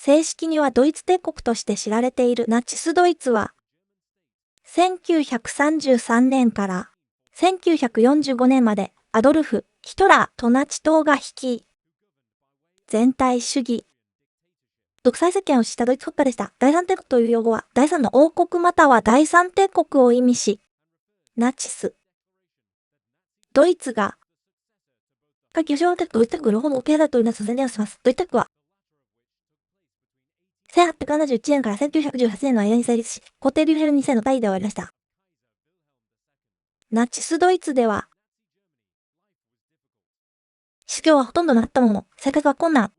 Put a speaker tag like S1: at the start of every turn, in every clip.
S1: 正式にはドイツ帝国として知られているナチスドイツは、1933年から1945年までアドルフ・ヒトラーとナチ党が率い、全体主義、独裁政権をしたドイツ国家でした。第三帝国という用語は第三の王国または第三帝国を意味し、ナチス、ドイツが、ドイツ帝国両方の経済というのを宣言をします。ドイツ帝国は、1871年から1918年の間に成立し、皇帝リューヘル2世の代で終わりました。ナチスドイツでは、失業はほとんどなかったものの、生活は困難。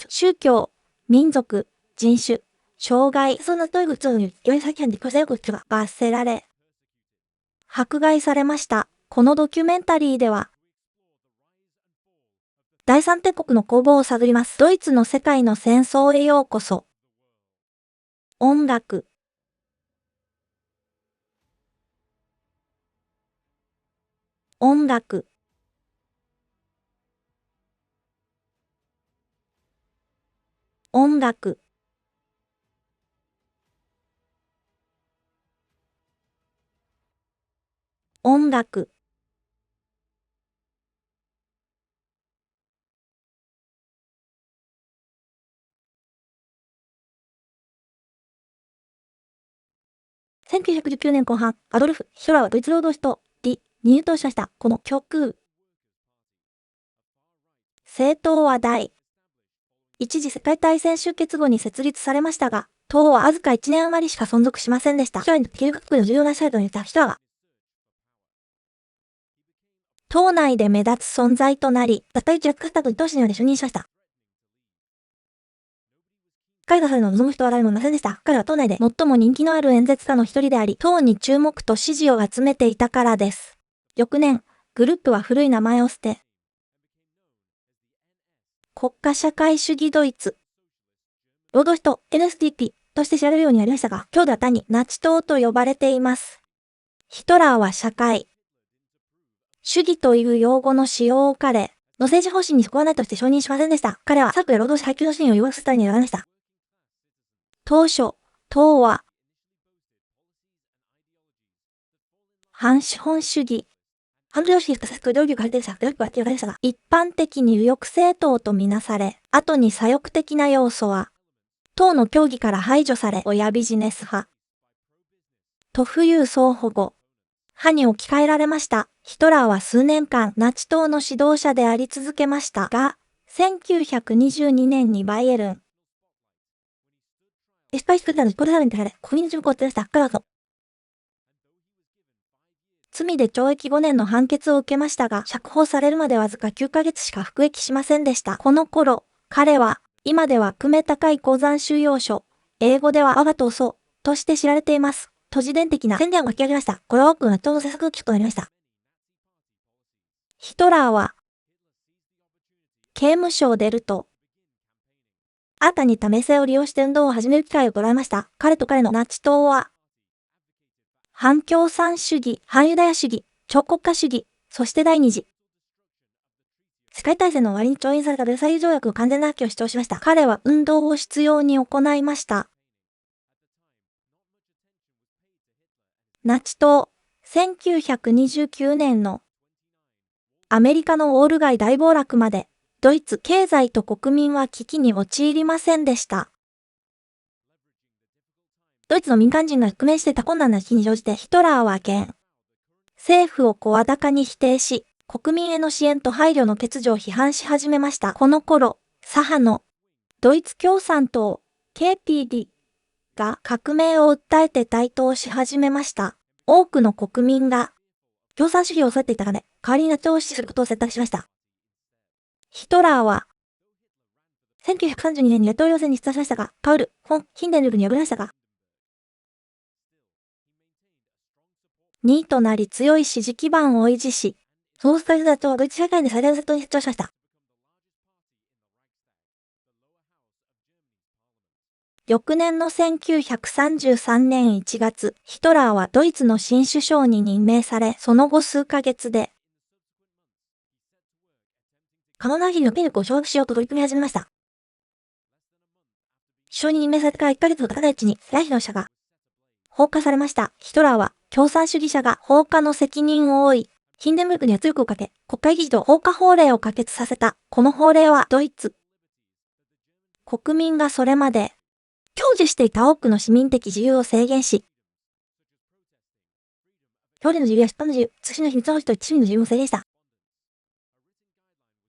S1: 宗教、民族、人種、障害、そんなどういうことに、より先に個性力が罰せられ、迫害されました。このドキュメンタリーでは、第三帝国の攻防を探ります。ドイツの世界の戦争へようこそ。音楽。音楽。音楽。音楽。1919年後半、アドルフ・ヒトラーはドイツ労働党に入党しました。この極右政党は一次世界大戦終結後に設立されましたが、党はわずか1年余りしか存続しませんでした。ヒトラーにとって旧国の重要なサイトにいたヒトラーは、党内で目立つ存在となり、脱退ジャックスタートに党首にまで就任しました。彼がされるのを望む人は誰もいませんでした。彼は党内で最も人気のある演説家の一人であり、党に注目と支持を集めていたからです。翌年、グループは古い名前を捨て、国家社会主義ドイツ、労働党 NSDP として知られるようになりましたが、今日では単にナチ党と呼ばれています。ヒトラーは社会主義という用語の使用を彼の政治方針にそこはないとして承認しませんでした。彼は策や労働者配給のシーンを弱くするために選ばれました。当初、党は、反資本主義、反領主義不可領域が入っていたが、一般的に右翼政党とみなされ、後に左翼的な要素は、党の協議から排除され、親ビジネス派、と富裕層保護、派に置き換えられました。ヒトラーは数年間ナチ党の指導者であり続けましたが、1922年にバイエルン、エスパイスクラのコルサルに対され、国民の注目を照らした彼は罪で懲役5年の判決を受けましたが、釈放されるまでわずか9ヶ月しか服役しませんでした。この頃、彼は、今では悪名高い鉱山収容所、英語では我が闘争として知られています。都市伝的な宣言を書き上げました。これは多くのナチ党の政策基礎となりました。ヒトラーは、刑務所を出ると、新たに多名性を利用して運動を始める機会を捉えました。彼と彼のナチ党は、反共産主義、反ユダヤ主義、超国家主義、そして第二次世界大戦の終わりに調印されたベルサイユ条約の完全な破棄を主張しました。彼は運動を執拗に行いました。ナチ党、1929年のアメリカのウォール街大暴落まで、ドイツ経済と国民は危機に陥りませんでした。ドイツの民間人が直面していた困難な危機に乗じてヒトラーは政府を声高に否定し、国民への支援と配慮の欠如を批判し始めました。この頃、左派のドイツ共産党 KPD が革命を訴えて台頭し始めました。多くの国民が共産主義を恐れていたため、代わりにナチ党を支持することを選択しました。ヒトラーは、1932年に大統領選に出馬しましたが、パウル・フォン・ヒンデンルクに敗れましたが、2位となり強い支持基盤を維持し、そのスタイルだとドイツ社会で最大の政党に成長しました。翌年の1933年1月、ヒトラーはドイツの新首相に任命され、その後数ヶ月で、可能な限りの権力を掌握しようと取り組み始めました。首相に任命されてから1ヶ月の経たないうちに、ライヒの社が放火されました。ヒトラーは、共産主義者が放火の責任を負い、ヒンデンブルクに圧力をかけ、国会議事と放火法令を可決させた。この法令は、ドイツ国民がそれまで、享受していた多くの市民的自由を制限し、表現の自由や出版の自由、通信の秘密の保持と市民の自由を制限した。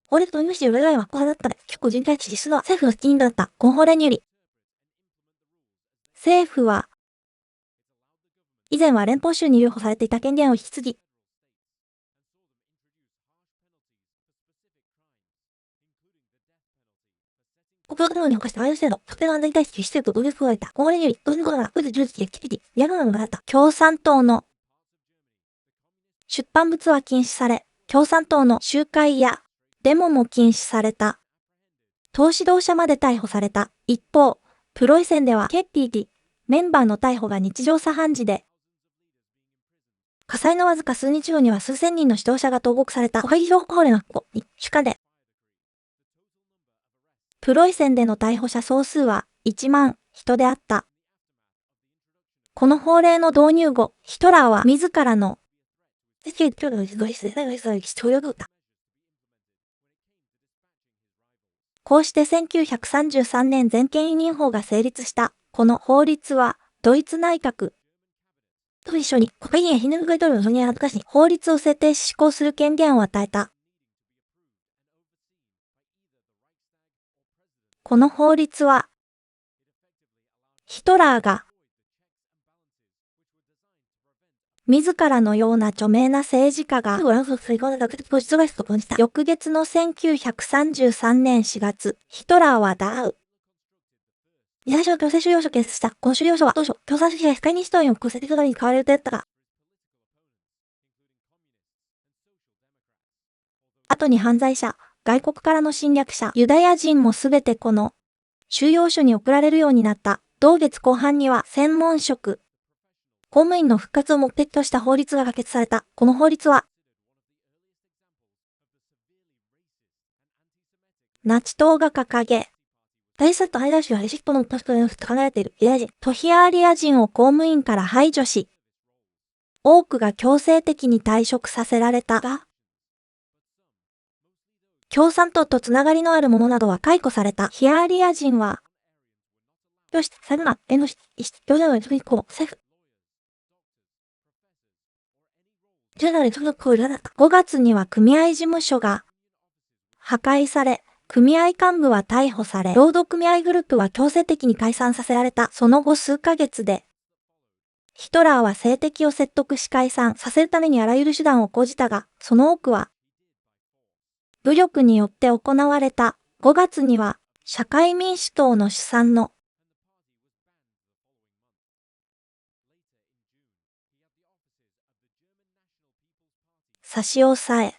S1: 法律と入試で裏側は不公平だったので、結構人体実施するのは政府の責任だった。この法令により、政府は、以前は連邦州に留保されていた権限を引き継ぎ、国境建物に犯した賄賂制度、特定の安全に対して施設と同時に加えた。この法令により、同時にことが、ウズ、ジュルツキ、キピティ、リアルなのがあった。共産党の出版物は禁止され、共産党の集会やデモも禁止された。党指導者まで逮捕された。一方、プロイセンでは KPD、メンバーの逮捕が日常茶飯事で、火災のわずか数日後には数千人の指導者が投獄された。国会議事報告法令の発行に主化で、プロイセンでの逮捕者総数は1万人であった。この法令の導入後、ヒトラーは自らのこうして1933年全権委任法が成立した。この法律は、ドイツ内閣と一緒に国会議員やヒンデンブルク大統領の承認や恥ずかしに法律を制定し施行する権限を与えた。この法律は、ヒトラーが、自らのような著名な政治家が、翌月の1933年4月、ヒトラーはダウ。最初の強制収容所を結成した。この収容所は当初、共産主義や社会民主党員を構成的などに使われるとやったが、後に犯罪者、外国からの侵略者、ユダヤ人もすべてこの収容所に送られるようになった。同月後半には専門職、公務員の復活を目的とした法律が可決された。この法律は、ナチ党が掲げ、大佐とアイダー州はレシットの確かに考えられているユダヤ人、トヒアーリア人を公務員から排除し、多くが強制的に退職させられたが、共産党とつながりのある者などは解雇された。ヒアーリア人は、よし、サルマ、エノシ、イシ、ヨジャノエトリコ、セフ。5月には組合事務所が破壊され、組合幹部は逮捕され、労働組合グループは強制的に解散させられた。その後数ヶ月で、ヒトラーは政敵を説得し解散させるためにあらゆる手段を講じたが、その多くは、武力によって行われた。5月には、社会民主党の主賛の差し押さえ。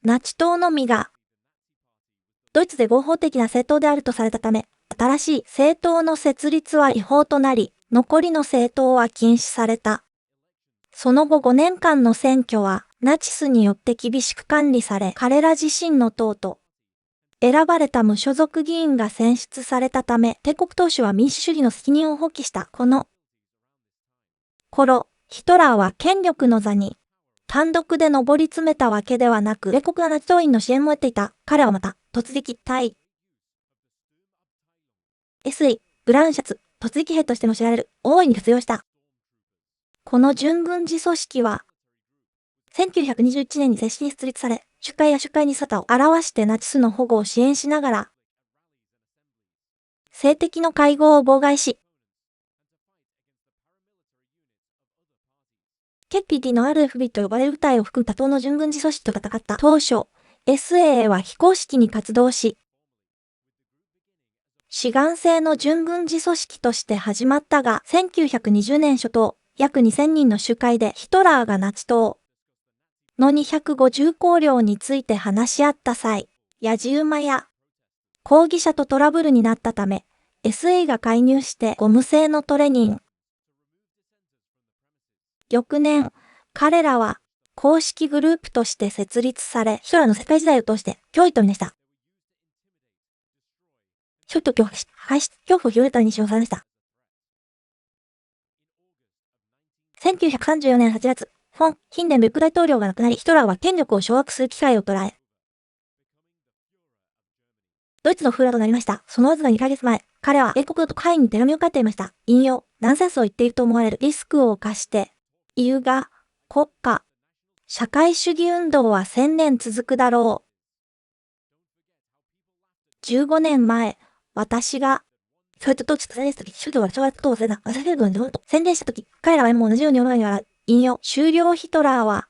S1: ナチ党のみが、ドイツで合法的な政党であるとされたため、新しい政党の設立は違法となり、残りの政党は禁止された。その後5年間の選挙は、ナチスによって厳しく管理され、彼ら自身の党と、選ばれた無所属議員が選出されたため、帝国党首は民主主義の責任を放棄した。この頃、ヒトラーは権力の座に単独で上り詰めたわけではなく、米国のナチ党員の支援も得ていた。彼はまた、突撃隊、SE、ブラウンシャツ、突撃兵としても知られる、大いに活用した。この準軍事組織は、1921年に正式に設立され、集会や集会に姿を現してナチスの保護を支援しながら、政敵の会合を妨害し、ケピティの RFB と呼ばれる部隊を含む多党の準軍事組織と戦った。当初、SA は非公式に活動し、志願制の準軍事組織として始まったが、1920年初頭、約2000人の集会でヒトラーがナチ党の250綱領について話し合った際、やじ馬や抗議者とトラブルになったため、SE が介入してゴム製のトレニン。翌年、彼らは公式グループとして設立され、ヒトラーの世界時代を通して脅威とみなした。人々を廃止恐怖を広げたに使用されました。1934年8月、フォン・ヒンデンベルク大統領が亡くなり、ヒトラーは権力を掌握する機会を捉え、ドイツのフーラーとなりました。そのわずか2ヶ月前、彼は英国と会員に手紙を書いていました。引用、ナンセンスを言っていると思われるリスクを冒して、言うが、国家、社会主義運動は1000年続くだろう。15年前、私が、それとどっちと宣伝したとき、宗教は小学と忘れた、朝フェルドにと宣伝したとき、彼らはも同じように思うには、引用、終了ヒトラーは、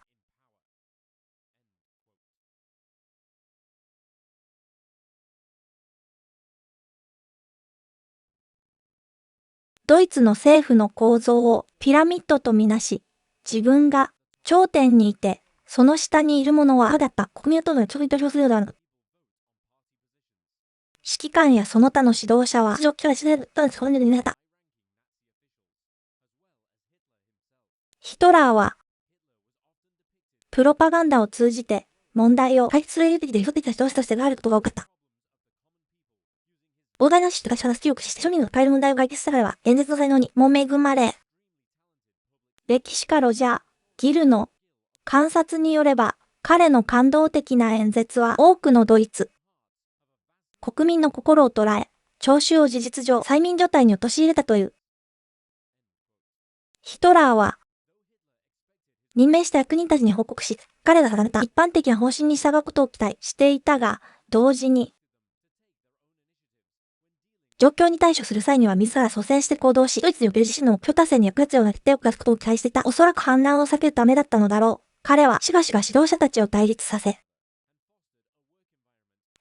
S1: ドイツの政府の構造をピラミッドとみなし、自分が頂点にいて、その下にいる者はだった国民党の長に投票するようだ。指揮官やその他の指導者は、非常に自然と本人になった。ヒトラーは、プロパガンダを通じて問題を解決する的で人的な指導者としてがあることが多かった。膨大な知識と話を駆使して庶民の抱える問題を解決した彼は、演説の才能にも恵まれ、歴史家ロジャー・ギルの観察によれば、彼の感動的な演説は多くのドイツ国民の心を捉え、聴衆を事実上催眠状態に陥れたという。ヒトラーは、任命した役人たちに報告し、彼が定めた一般的な方針に従うことを期待していたが、同時に、状況に対処する際には自ら率先して行動し、ドイツにおける自身の目標達成に役立つような決定を下すことを期待していた。おそらく反乱を避けるためだったのだろう。彼はしばしば指導者たちを対立させ、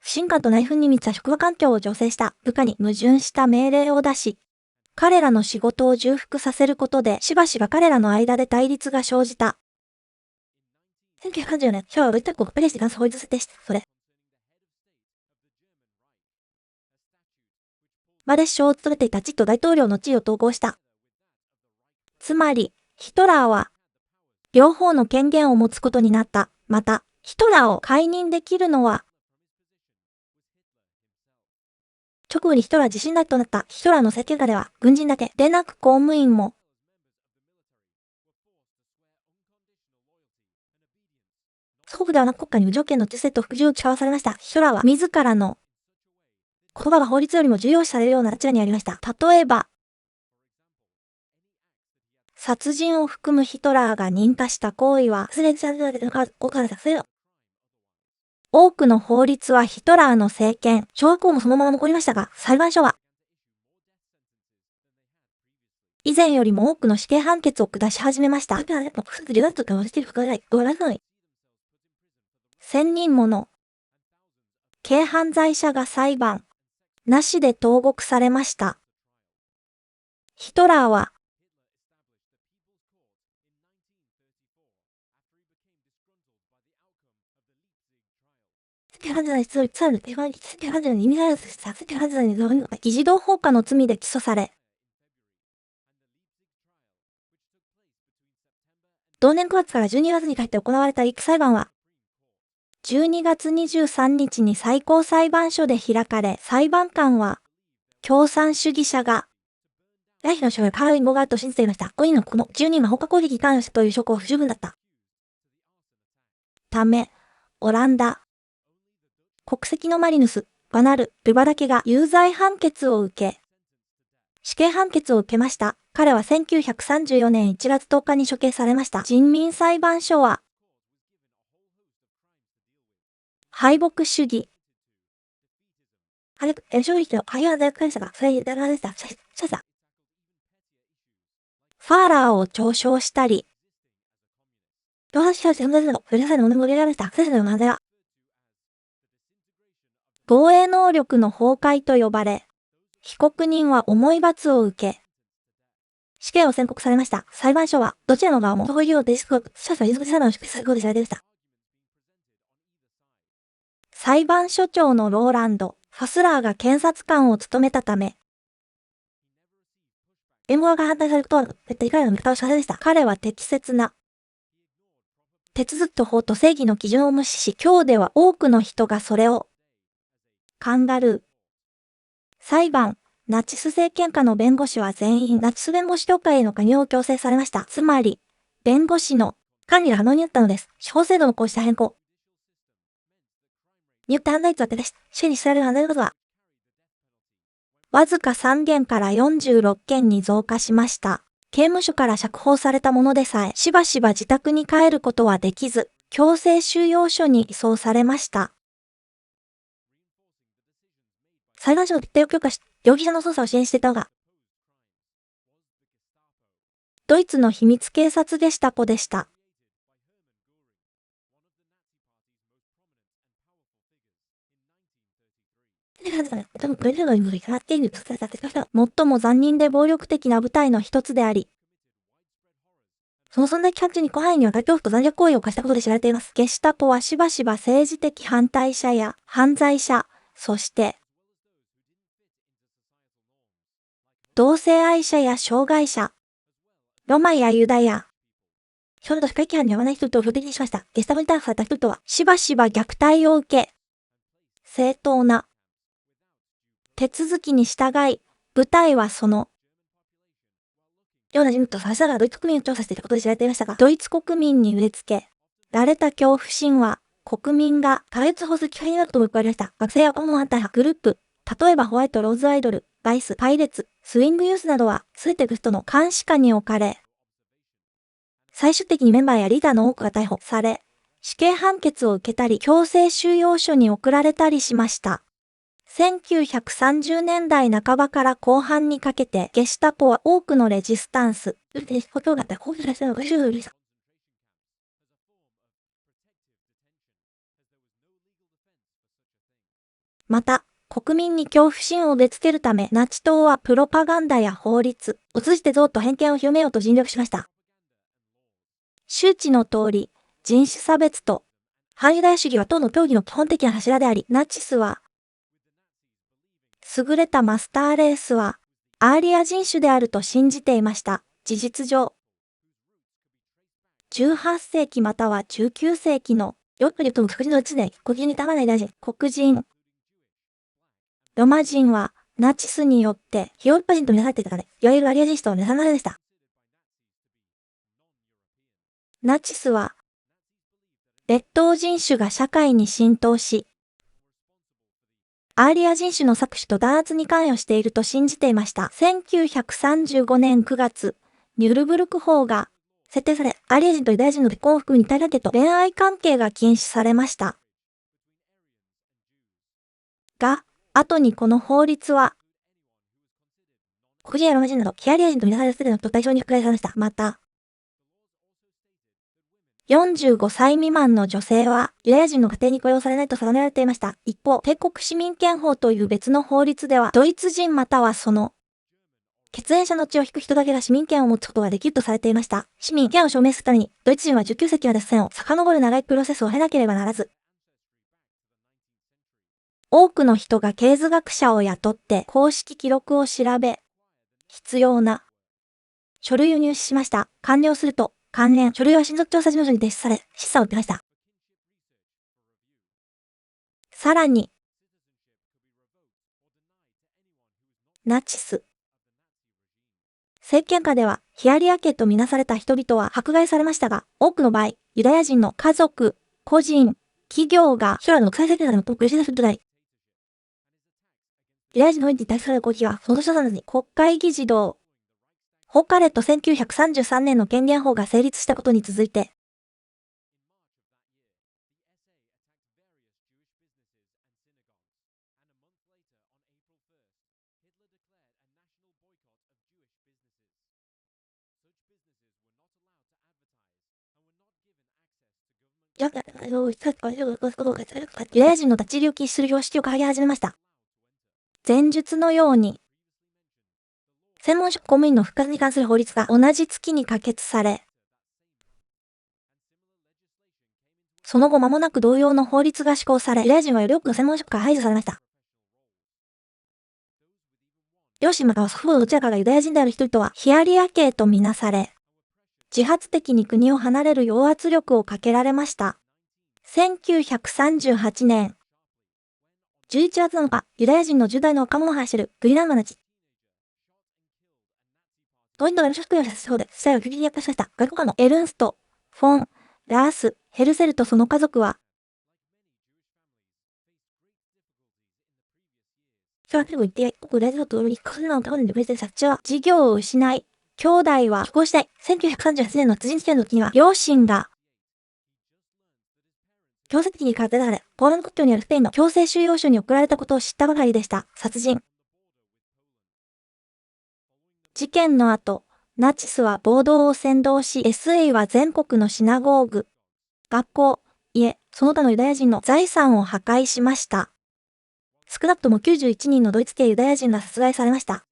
S1: 不信感と内紛に満ちた職場環境を醸成した部下に矛盾した命令を出し、彼らの仕事を重複させることでしばしば彼らの間で対立が生じた。1934年、ヒトラーはドイツ国をペレスに関する法律を設定した。それまで首相を務めていたチット大統領の地位を統合した。つまり、ヒトラーは、両方の権限を持つことになった。また、ヒトラーを解任できるのは、直後にヒトラー自身だとなったヒトラーの政権下では、軍人だけでなく公務員も、祖父ではなく国家に無条件の忠誠と服従を誓わされました。ヒトラーは自らの言葉が法律よりも重要視されるような立場にありました。例えば、殺人を含むヒトラーが認可した行為は、多くの法律はヒトラーの政権、小学校もそのまま残りましたが、裁判所は、以前よりも多くの死刑判決を下し始めました。1000人もの軽犯罪者が裁判なしで投獄されました。ヒトラーは、議事堂放火の罪で起訴され、同年9月から12月にかけて行われた一期裁判は、12月23日に最高裁判所で開かれ、裁判官は、共産主義者が、ライヒの将来カーリンゴがあると信じていました。5人のこの10人が放火攻撃に関与したという証拠は不十分だった。ため、オランダ、国籍のマリヌス、バナル、ルバだけが有罪判決を受け、死刑判決を受けました。彼は1934年1月10日に処刑されました。人民裁判所は、敗北主義。ファーラーを嘲笑したり、防衛能力の崩壊と呼ばれ、被告人は重い罰を受け、死刑を宣告されました。裁判所は、どちらの側も、逃避を提出後、死者は譲り裁判を出すことで知られていました。裁判所長のローランド・ファスラーが検察官を務めたため、弁護側が反対されることは、絶対彼らの味方をしませんでした。彼は適切な、手続きと法と正義の基準を無視し、今日では多くの人がそれを、カンガルー。裁判、ナチス政権下の弁護士は全員ナチス弁護士協会への加入を強制されました。つまり、弁護士の管理が可能になったのです。司法制度のこうした変更によって犯罪率は低下し、死刑にされる犯罪の数は、わずか3件から46件に増加しました。刑務所から釈放された者でさえ、しばしば自宅に帰ることはできず、強制収容所に移送されました。裁判所の決定を許可し、容疑者の捜査を支援していたのが、ドイツの秘密警察ゲシュタポでした。最も残忍で暴力的な部隊の一つであり、その存在期間中に広範囲にわたり恐怖と残虐行為を犯したことで知られています。ゲシュタポはしばしば政治的反対者や犯罪者、そして、同性愛者や障害者、ロマやユダヤ、それと社会規範に合わない人々を標的にしました。ゲスタポに逮捕された人々はしばしば虐待を受け、正当な手続きに従い、部隊はそのような人物とさせながらドイツ国民を調査していたことで知られていましたが、ドイツ国民に植え付けられた恐怖心は、国民が互い通報する機会になるとも言われました。学生や若者反対派グループ、例えばホワイトローズアイドル、バイス、パイレツ、スイングユースなどは、すべての人の監視下に置かれ、最終的にメンバーやリーダーの多くが逮捕され、死刑判決を受けたり、強制収容所に送られたりしました。1930年代半ばから後半にかけて、ゲシュタポは多くのレジスタンス、また、国民に恐怖心を植え付けるため、ナチ党はプロパガンダや法律を通じて憎悪と偏見を広めようと尽力しました。周知の通り、人種差別と反ユダヤ主義は党の教義の基本的な柱であり、ナチスは、優れたマスターレースは、アーリア人種であると信じていました。事実上、18世紀または19世紀の、よく言うと黒人のうちで、黒人にたまない大臣、黒人、ロマ人は、ナチスによって、ヨーロッパ人と見なされていたため、いわゆるアリア人種と見なされませんでした。ナチスは、劣等人種が社会に浸透し、アーリア人種の搾取と弾圧に関与していると信じていました。1935年9月、ニュルブルク法が設定され、アーリア人とユダヤ人の結婚を含む二体だけと恋愛関係が禁止されました。が、後にこの法律は、黒人やロマ人など、非アーリア人と見なされるすべての対象に含まれました。また、45歳未満の女性は、ユダヤ人の家庭に雇用されないと定められていました。一方、帝国市民権法という別の法律では、ドイツ人またはその、血縁者の血を引く人だけが市民権を持つことができるとされていました。市民権を証明するために、ドイツ人は19世紀まで線を遡る長いプロセスを経なければならず、多くの人が経図学者を雇って公式記録を調べ、必要な書類を入手しました。完了すると、関連書類は親族調査事務所に提出され、審査を受けました。さらに、ナチス。政権下では、ヒアリア家とみなされた人々は迫害されましたが、多くの場合、ユダヤ人の家族、個人、企業がヒトラーの独裁政権下で最も苦しいとなり、ユダヤ人の保に対する攻撃は、その年の3月に国会議事堂、ホカレと1933年の権限法が成立したことに続いて、ユダヤ人の立ち入りを禁止する標識を掲げ始めました。前述のように、専門職公務員の復活に関する法律が同じ月に可決され、その後間もなく同様の法律が施行され、ユダヤ人はより多くの専門職から排除されました。両親または祖父母のどちらかがユダヤ人である人々はヒアリア系とみなされ、自発的に国を離れる抑圧力をかけられました。1938年11月7日、ユダヤ人の10代の若者が走るグリナンマ町。ドイツのメルシャスクリを殺傷で死体を急激に虐殺した外交官のエルンスト・フォン・ラース・ヘルセルとその家族は、今日は言って、国大統と一国のために独立した父は事業を失い、兄弟は帰国したい。1938年の辻事件の時には、両親が、強制的にから出られ、ポーランド国境にあるスペインの強制収容所に送られたことを知ったばかりでした。殺人。事件の後、ナチスは暴動を扇動し、SA は全国のシナゴーグ、学校、家、その他のユダヤ人の財産を破壊しました。少なくとも91人のドイツ系ユダヤ人が殺害されました。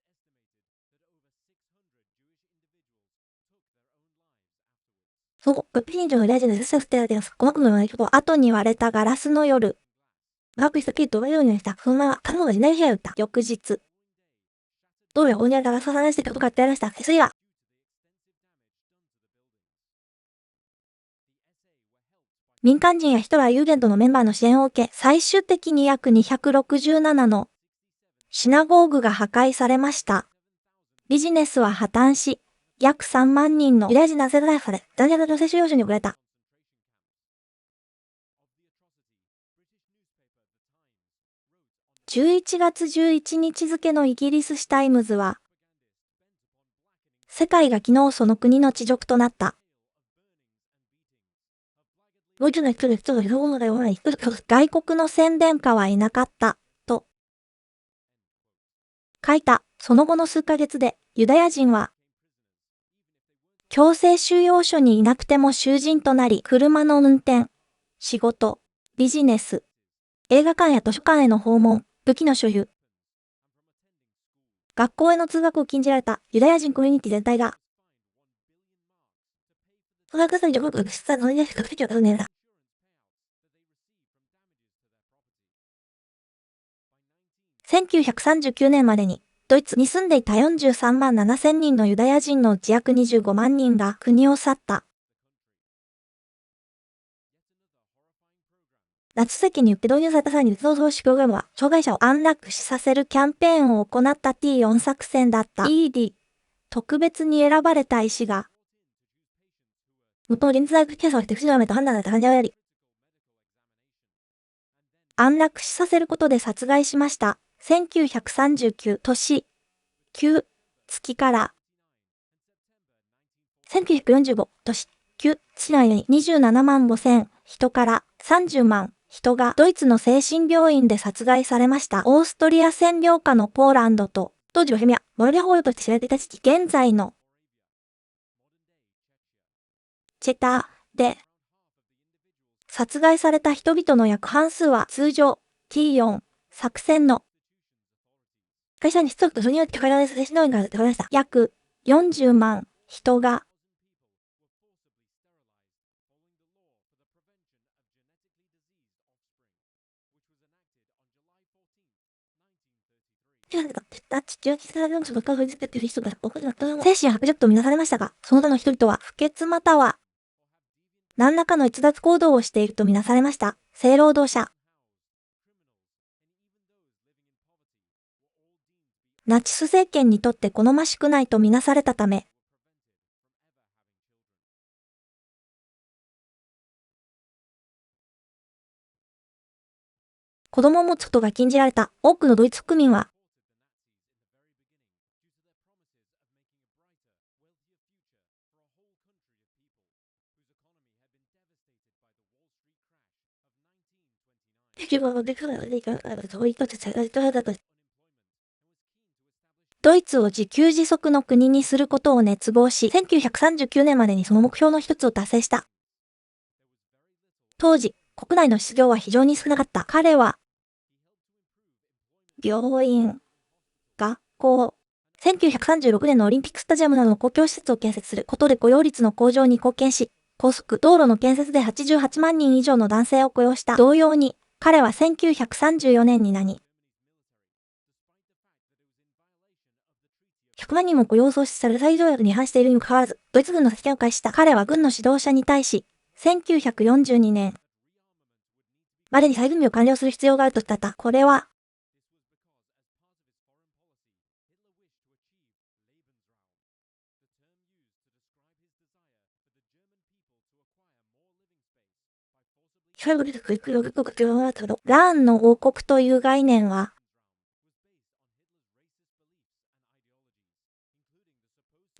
S1: その後、600人以上のユダヤ人で殺害されています。鼓膜のような人と後に割れたガラスの夜。長くしたキリと奪えるようにした。そのまま、彼女が地雷被害を打った。翌日。道路や大にあるガラスを離していたことが訴えられました。SE は、民間人やヒトラー・ユーゲントのメンバーの支援を受け、最終的に約267のシナゴーグが破壊されました。ビジネスは破綻し、約3万人のユダヤ人男性が逮捕され、残虐な強制収容所に送られた。11月11日付のイギリス紙タイムズは、世界が昨日その国の恥辱となった。外国の宣伝家はいなかった、と書いた。その後の数ヶ月で、ユダヤ人は、強制収容所にいなくても囚人となり、車の運転、仕事、ビジネス、映画館や図書館への訪問、武器の所有、学校への通学を禁じられたユダヤ人コミュニティ全体が、1939年までに、ドイツに住んでいた43万7千人のユダヤ人のうち約25万人が国を去った。ナチス政権によって導入された際に別の投資プログラムは、障害者を安楽死させるキャンペーンを行った T4 作戦だった。ED、特別に選ばれた医師が、元の臨時大学検査をして不死のやめと判断された患者をやり、安楽死させることで殺害しました。1939年9月から、1945年9月内に27万5千人から30万人がドイツの精神病院で殺害されました。オーストリア占領下のポーランドと、当時ボヘミア、モルリア法領として知られていた地域、現在のチェターで、殺害された人々の約半数は通常 T4 作戦の会社に出力とそれによって開発された精神病院から出ました。約40万人が精神薄弱とみなされましたが、その他の人々は不潔または何らかの逸脱行動をしているとみなされました。性労働者。ナチス政権にとって好ましくないとみなされたため、子供を持つことが禁じられた多くのドイツ国民は、ドイツを自給自足の国にすることを熱望し、1939年までにその目標の一つを達成した。当時、国内の失業は非常に少なかった。彼は、病院、学校、1936年のオリンピックスタジアムなどの公共施設を建設することで雇用率の向上に貢献し、高速道路の建設で88万人以上の男性を雇用した。同様に、彼は1934年に100万人も雇用を創出される再条約に違反しているにもかかわらず、ドイツ軍の接見を開始した。彼は軍の指導者に対し、1942年までに再軍備を完了する必要があると伝えた。これは、ラーンの王国という概念は、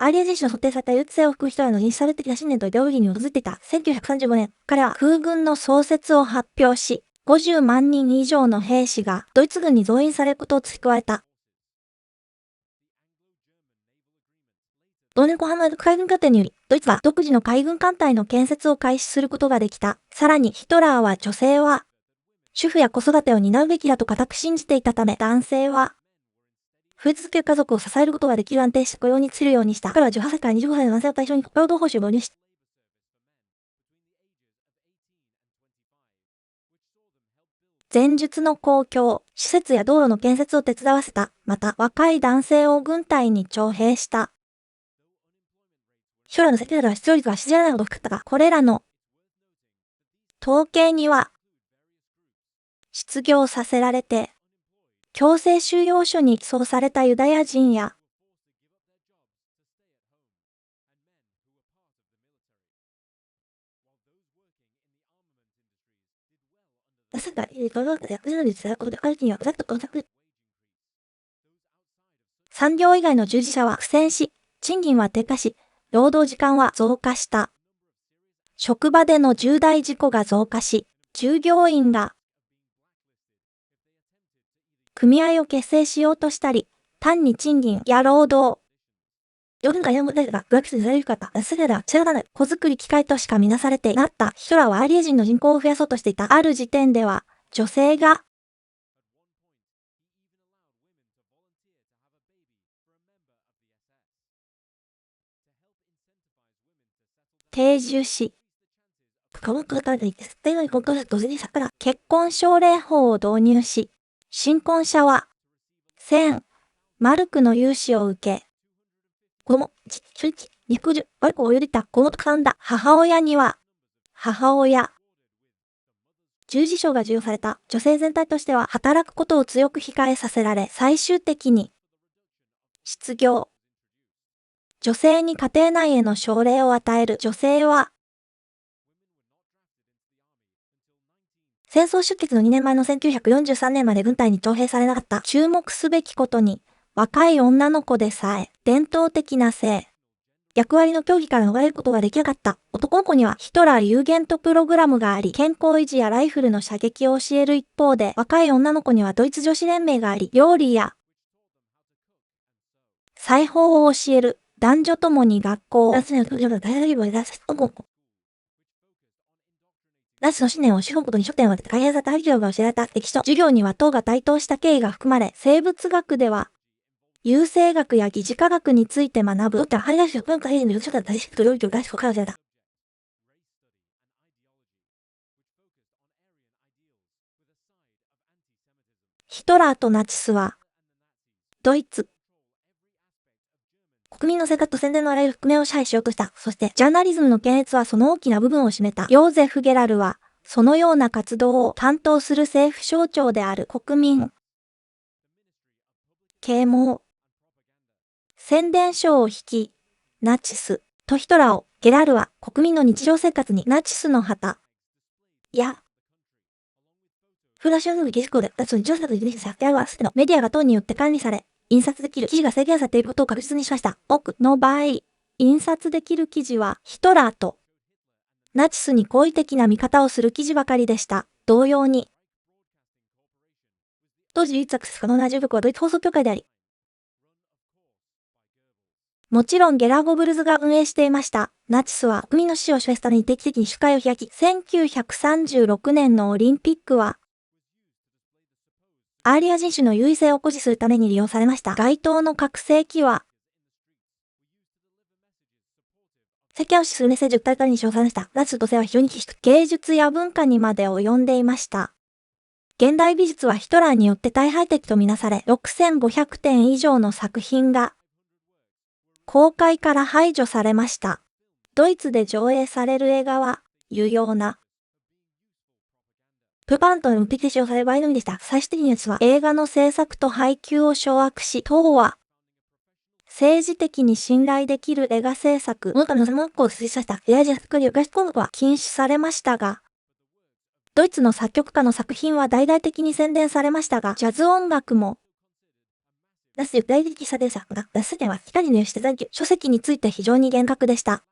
S1: アーリア人種の想定された優越性を含む人らの人種差別的な信念とイデオロギーに基づいていた。1935年、彼は空軍の創設を発表し、50万人以上の兵士がドイツ軍に増員されることを付け加えた。同年後半の海軍協定により、ドイツは独自の海軍艦隊の建設を開始することができた。さらに、ヒトラーは女性は、主婦や子育てを担うべきだと固く信じていたため、男性は、増え続ける家族を支えることができる安定した雇用に就けるようにした。彼は18歳から25歳の男性を対象に労働報酬を導入した。前述の公共、施設や道路の建設を手伝わせた。また、若い男性を軍隊に徴兵した。将来の設定では失業率が信じられないほど低かったが、これらの統計には、失業させられて、強制収容所に移送されたユダヤ人や、産業以外の従事者は苦戦し、賃金は低下し、労働時間は増加した。職場での重大事故が増加し、従業員が組合を結成しようとしたり、単に賃金や労働、子作り機械としか見なされていなかった。ヒトラーはアーリア人の人口を増やそうとしていた。ある時点では、女性が定住し、結婚奨励法を導入し、新婚者は1000マルクの融資を受け、子供、肉悪く泳いた子供とんだ母親には、母親、従事証が授与された。女性全体としては働くことを強く控えさせられ、最終的に失業。女性に家庭内への奨励を与える。女性は戦争出血の2年前の1943年まで軍隊に徴兵されなかった。注目すべきことに、若い女の子でさえ、伝統的な性、役割の競技から逃れることができなかった。男の子にはヒトラーユーゲントプログラムがあり、健康維持やライフルの射撃を教える一方で、若い女の子にはドイツ女子連盟があり、料理や裁縫を教える。男女ともに学校。ナチスの信念を資本ことに焦点を当てて開発された授業が教えられた歴史と授業には党が台頭した経緯が含まれ、生物学では、優生学や疑似科学について学ぶ。ヒトラーとナチスは、ドイツ、国民の生活と宣伝のあらゆる覆面を支配しようとした。そして、ジャーナリズムの検閲はその大きな部分を占めた。ヨーゼフ・ゲラルは、そのような活動を担当する政府省庁である国民、啓蒙、宣伝省を率き、ナチスとヒトラーを、ゲラルは国民の日常生活にナチスの旗や、フラッシュの儀式で、日常生活に日常のメディアが党によって管理され、印刷できる記事が制限されていることを確実にしました。多くの場合、印刷できる記事はヒトラーとナチスに好意的な見方をする記事ばかりでした。同様に、当時唯一アクセス可能なラジオ局はドイツ放送協会であり、もちろんゲラーゴブルズが運営していました。ナチスは国民の支持を示すために定期的に集会を開き、1936年のオリンピックは、アーリア人種の優位性を誇示するために利用されました。該当の拡声器は、世間を支するメッセージを訴えたりに使用されました。ナチス土性は非常に低く、芸術や文化にまで及んでいました。現代美術はヒトラーによって大敗的とみなされ、6500点以上の作品が公開から排除されました。ドイツで上映される映画は、有用なプロパガンダの目的で使用される場合のみでした。最終的には映画の制作と配給を掌握し、党は政治的に信頼できる映画制作のための専門学校を設置させたエラジア作りを外出項目は禁止されましたが、ドイツの作曲家の作品は大々的に宣伝されましたが、ジャズ音楽も、大々的にされましたが、ダスデンは光のして書籍について非常に厳格でした。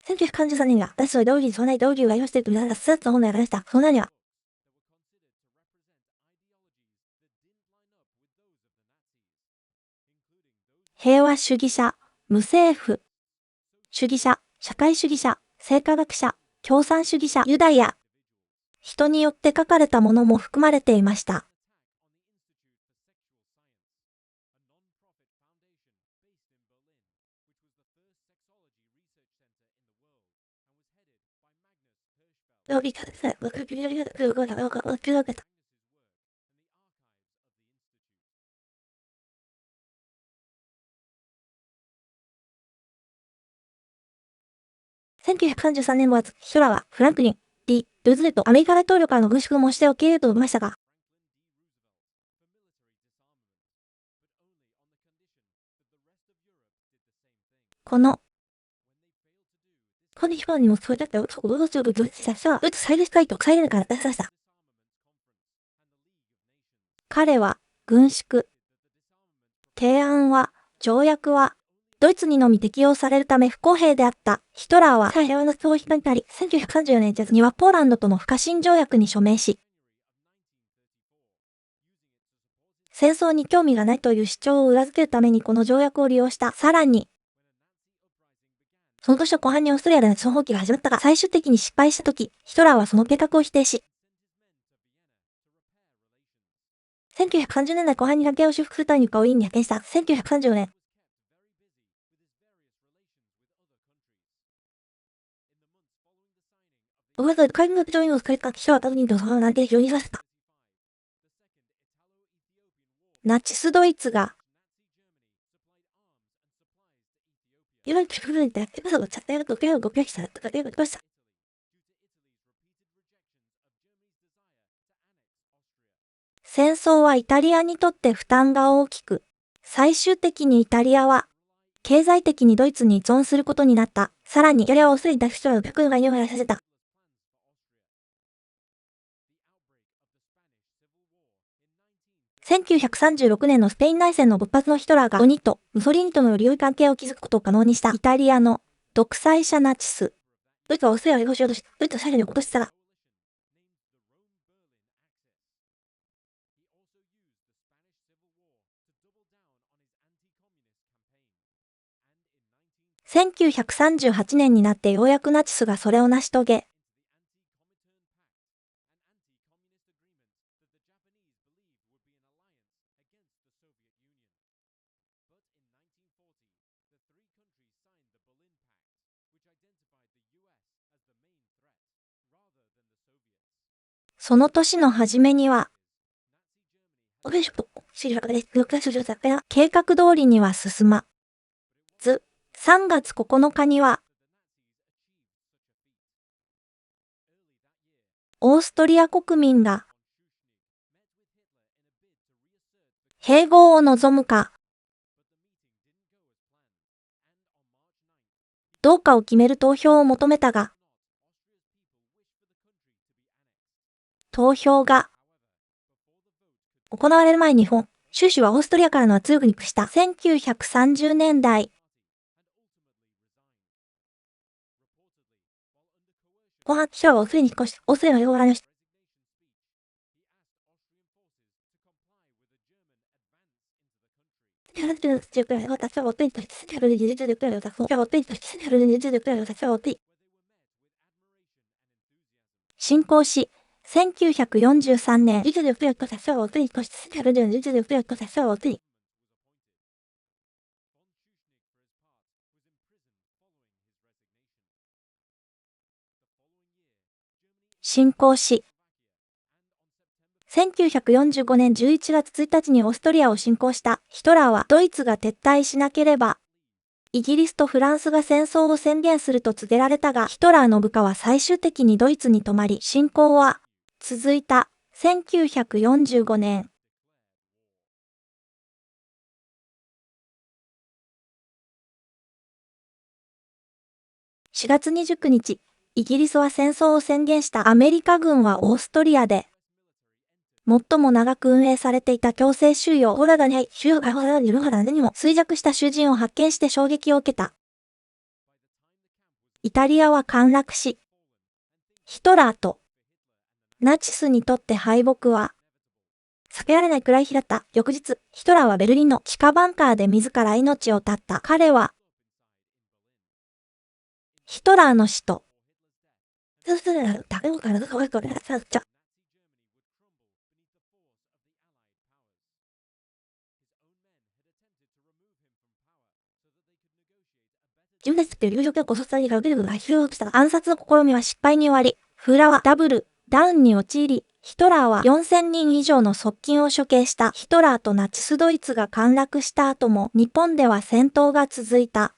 S1: 1933年には、ダスを道義に備え道義を概要しているとみられたスーツの本がやられました。その名には、平和主義者、無政府主義者、社会主義者、生化学者、共産主義者、ユダヤ、人によって書かれたものも含まれていました。1933年5月、ヒトラーはフランクリン、D・ルーズベルト、アメリカ大統領からの軍縮の申し出を受け入れると述べましたが、この日本にもそうだったよ。そこをどうしようとしたら、ドイツ最大会と最大から出しました。彼は、軍縮。提案は、条約は、ドイツにのみ適用されるため不公平であった。ヒトラーは、平和の逃避になり、1934年1月にはポーランドとの不可侵条約に署名し、戦争に興味がないという主張を裏付けるためにこの条約を利用した。さらに、その年の後半にオーストリアでナチス放棄が始まったが、最終的に失敗した時、ヒトラーはその計画を否定し、1930年代後半に関係を修復するためにウィーンに派遣した。1934年。僕は海軍上院を使いたヒトラーは特にとその難題で非常にさせた。ナチスドイツが、いろいろ作られて、エピソードをチャットやると受ける動きがしたとかでました。戦争はイタリアにとって負担が大きく、最終的にイタリアは、経済的にドイツに依存することになった。さらに、イタリアはオーストリアに対しての逆の概念を減らさせた。1936年のスペイン内戦の勃発のヒトラーがドニとムソリーニとのより良い関係を築くことを可能にしたイタリアの独裁者ナチス。ドイツはオーストリアを擁護しようとし、ドイツをシャルに落としたが、1938年になってようやくナチスがそれを成し遂げ、その年の初めには、計画通りには進まず、3月9日には、オーストリア国民が、併合を望むか、どうかを決める投票を求めたが、投票が行われる前に収支はオーストリアからの圧力に屈した1930年代。後半、ヒトラーはオーストリアに引っ越し、オーストリアの領を乱用した。進行し、1943年、日で不役達成をついとして、日で不役達成をつい。侵攻し、1945年11月1日にオーストリアを侵攻したヒトラーはドイツが撤退しなければ、イギリスとフランスが戦争を宣言すると告げられたが、ヒトラーの部下は最終的にドイツに泊まり、侵攻は続いた。1945年。4月29日、イギリスは戦争を宣言したアメリカ軍はオーストリアで、最も長く運営されていた強制収容、オラガに収容がホラにいるはらにも衰弱した囚人を発見して衝撃を受けた。イタリアは陥落し、ヒトラーとナチスにとって敗北は避けられないくらい開った。翌日、ヒトラーはベルリンの地下バンカーで自ら命を絶った。彼は、ヒトラーの死と、自分たちっていう有力なご卒業が受けるが必要とした暗殺の試みは失敗に終わり、フラはダブル、ダウンに陥り、ヒトラーは4000人以上の側近を処刑した。ヒトラーとナチスドイツが陥落した後も日本では戦闘が続いた。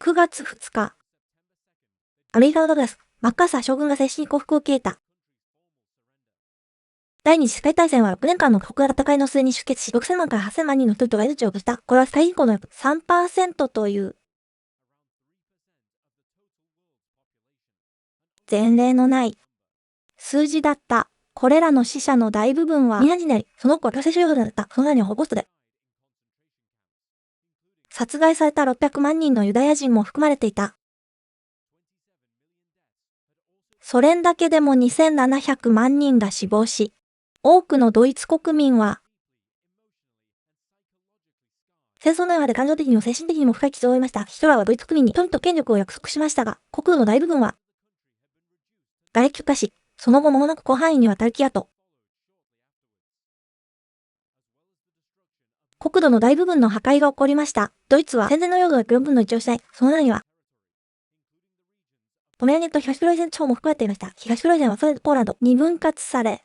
S1: 9月2日。アメリカのドグラス、マッカーサー将軍が正式に降伏を受けた。第二次世界大戦は6年間の過酷な戦いの末に終結し、6000万から8000万人の人々が命を落とした。これは最人口の約 3% という前例のない数字だった。これらの死者の大部分は皆になり、その子は強制収容だった。その名にはホロコーストで。殺害された600万人のユダヤ人も含まれていた。ソ連だけでも2700万人が死亡し、多くのドイツ国民は、戦争の中で感情的にも精神的にも深い傷を負いました。ヒトラーはドイツ国民に富と権力を約束しましたが、国土の大部分は、瓦礫化し、その後間もなく広範囲にわたるキアと、国土の大部分の破壊が起こりました。ドイツは戦前の領土の4分の1を失い、その中には、ポメラニアと東プロイセン地方も含まれていました。東プロイセンはソ連とポーランドに分割され、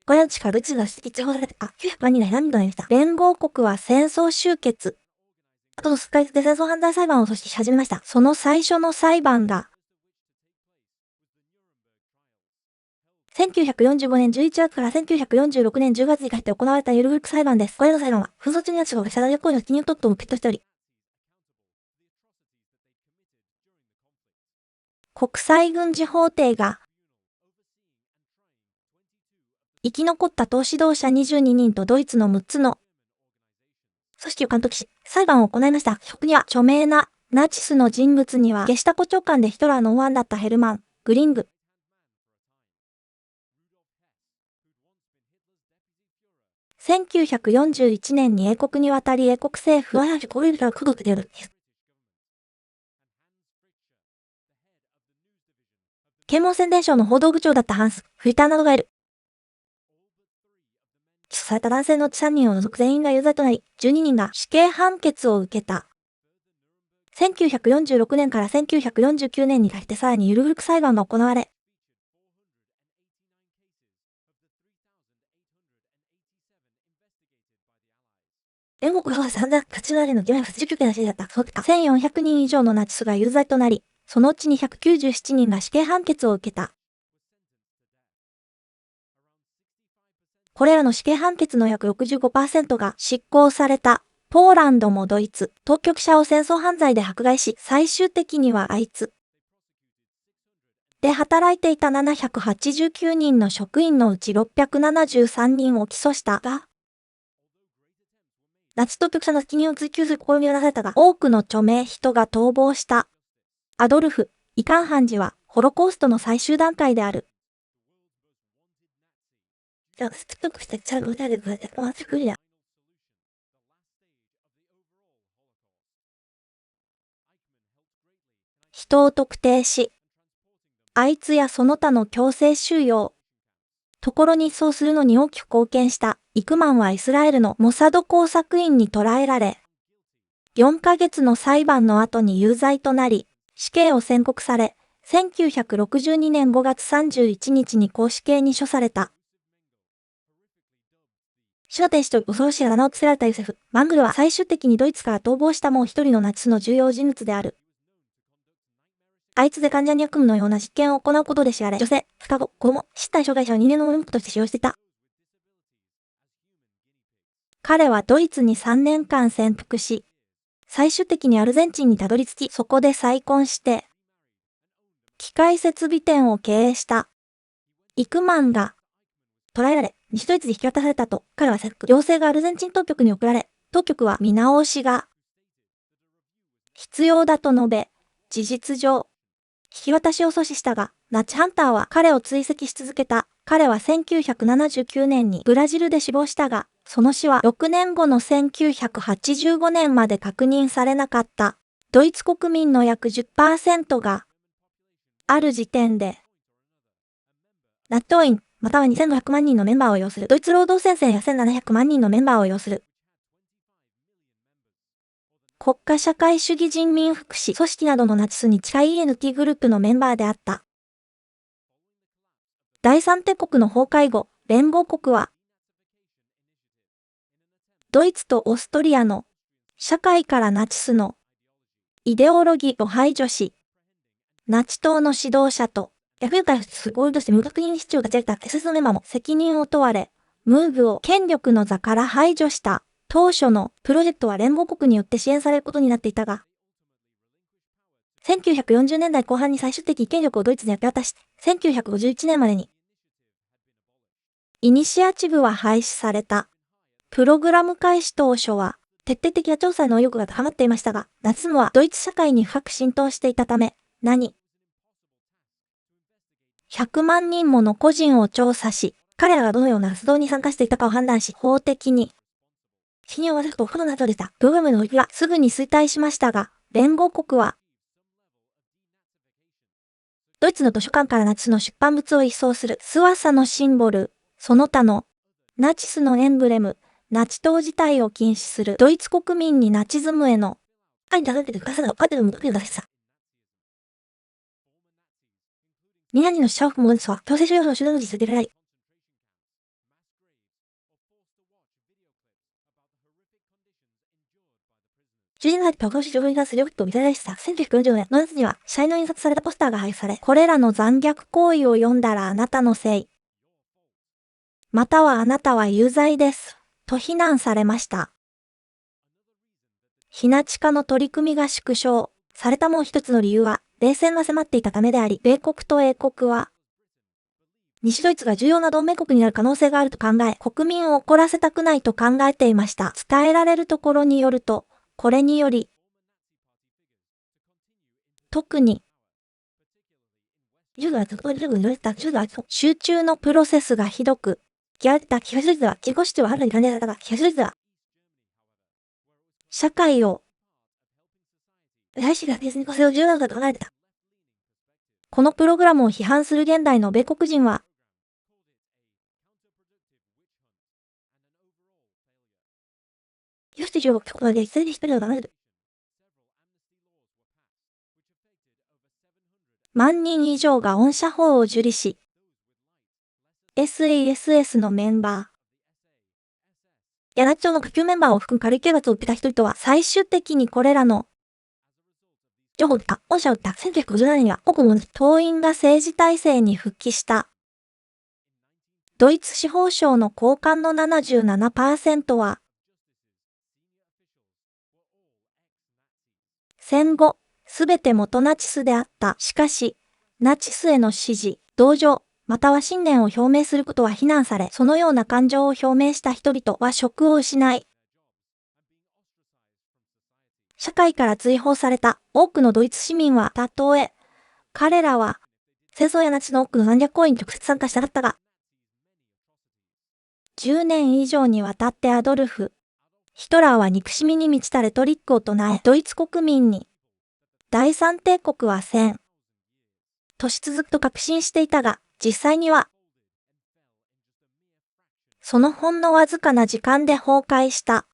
S1: これらの地からドイツが指摘地方された900万人が避難民となりました。連合国は戦争終結。後の数ヶ月で戦争犯罪裁判を組織し始めました。その最初の裁判が、1945年11月から1946年10月にかけて行われたユルグルク裁判です。これらの裁判は、紛争中にナチスがした大学行為の責任を取っても決闘しており、国際軍事法廷が、生き残った党指導者22人とドイツの6つの組織を監督し、裁判を行いました。職には著名なナチスの人物には、ゲシュタポ長官でヒトラーの右腕だったヘルマン・グリング。1941年に英国に渡り英国政府はこういうのが区別である。啓蒙宣伝省の報道部長だったハンス・フリターなどがいる。起訴された男性の3人を除く全員が有罪となり、12人が死刑判決を受けた。1946年から1949年にかけてさらにユルグルク裁判が行われ、連合国は散々勝ち割りの議会は89件の指示だった。その結果、1400人以上のナチスが有罪となり、そのうち297人が死刑判決を受けた。これらの死刑判決の約 65% が執行された。ポーランドもドイツ、当局者を戦争犯罪で迫害し、最終的にはあいつ。で働いていた789人の職員のうち673人を起訴したが、ナチ当局者の責任を追及する試みがなされたが、多くの著名人が逃亡した。アドルフ・イカンハンジは、ホロコーストの最終段階である。人を特定し、あいつやその他の強制収容、ところに移送するのに大きく貢献したイクマンはイスラエルのモサド工作員に捕らえられ、4ヶ月の裁判の後に有罪となり、死刑を宣告され、1962年5月31日に絞死刑に処された。死の天使と恐ろしいあだ名をつけられたユセフ・マングルは最終的にドイツから逃亡したもう一人のナチスの重要人物である。あいつで患者に悪夢のような実験を行うことで知られ、女性、双子、子供、失態障害者を人間の門として使用していた。彼はドイツに3年間潜伏し、最終的にアルゼンチンにたどり着き、そこで再婚して、機械設備店を経営した。イクマンが捕らえられ、西ドイツで引き渡されたと、彼は説得、要請がアルゼンチン当局に送られ、当局は見直しが必要だと述べ、事実上、引き渡しを阻止したが、ナチハンターは彼を追跡し続けた。彼は1979年にブラジルで死亡したが、その死は6年後の1985年まで確認されなかった。ドイツ国民の約 10% が、ある時点で、ナチ党員、または2500万人のメンバーを擁する。ドイツ労働戦線や1700万人のメンバーを擁する。国家社会主義人民福祉組織などのナチスに近い ENT グループのメンバーであった。第三帝国の崩壊後、連合国は、ドイツとオーストリアの社会からナチスのイデオロギーを排除し、ナチ党の指導者と役員開発ゴールとして無確認市長が立ち上げた SS のメンバーも責任を問われ、ムーブを権力の座から排除した。当初のプロジェクトは連合国によって支援されることになっていたが、1940年代後半に最終的に権力をドイツに明け渡し、1951年までに、イニシアチブは廃止された。プログラム開始当初は、徹底的な調査の意欲が高まっていましたが、ナチスモはドイツ社会に深く浸透していたため、100万人もの個人を調査し、彼らがどのような活動に参加していたかを判断し、法的に、信用はせると不可能なことでした。プログラムの動きはすぐに衰退しましたが、連合国は、ドイツの図書館からナチスの出版物を移送するスワサのシンボル、その他のナチスのエンブレム、ナチ党自体を禁止するドイツ国民にナチズムへの愛に出されてくださるカテルムドキュだせさ。南のシャーフモンスは強制収容の手段の実でられ、主人が入った他の情報に関する力を見せられした1940年の夏には、社員の印刷されたポスターが配布され、これらの残虐行為を読んだらあなたのせい。またはあなたは有罪です。と非難されました。非ナチ化の取り組みが縮小されたもう一つの理由は、冷戦が迫っていたためであり、米国と英国は、西ドイツが重要な同盟国になる可能性があると考え、国民を怒らせたくないと考えていました。伝えられるところによると、これにより、特に、集中のプロセスがひどく、嫌われた東ドイツでは、自己主張は春に関連されたが、東ドイツでは、社会を、来週が別にこれを重要だと考えてた。このプログラムを批判する現代の米国人は、よして中国国で一人で一人を黙る。万人以上が恩赦法を受理し、SASS のメンバー、ヤナチ町の下級メンバーを含む軽い刑罰を受けた人々は最終的にこれらの情報を受けた、恩赦を受けた1957年には国務党員が政治体制に復帰した。ドイツ司法省の高官の 77% は、戦後、すべて元ナチスであった。しかし、ナチスへの支持、同情、または信念を表明することは非難され、そのような感情を表明した人々は職を失い、社会から追放された多くのドイツ市民は、たとえ、彼らは、戦争やナチの多くの残虐行為に直接参加しなかったが、10年以上にわたってアドルフ・ヒトラーは憎しみに満ちたレトリックを唱え、ドイツ国民に、第三帝国は1000年続くと確信していたが、実際には、そのほんのわずかな時間で崩壊した。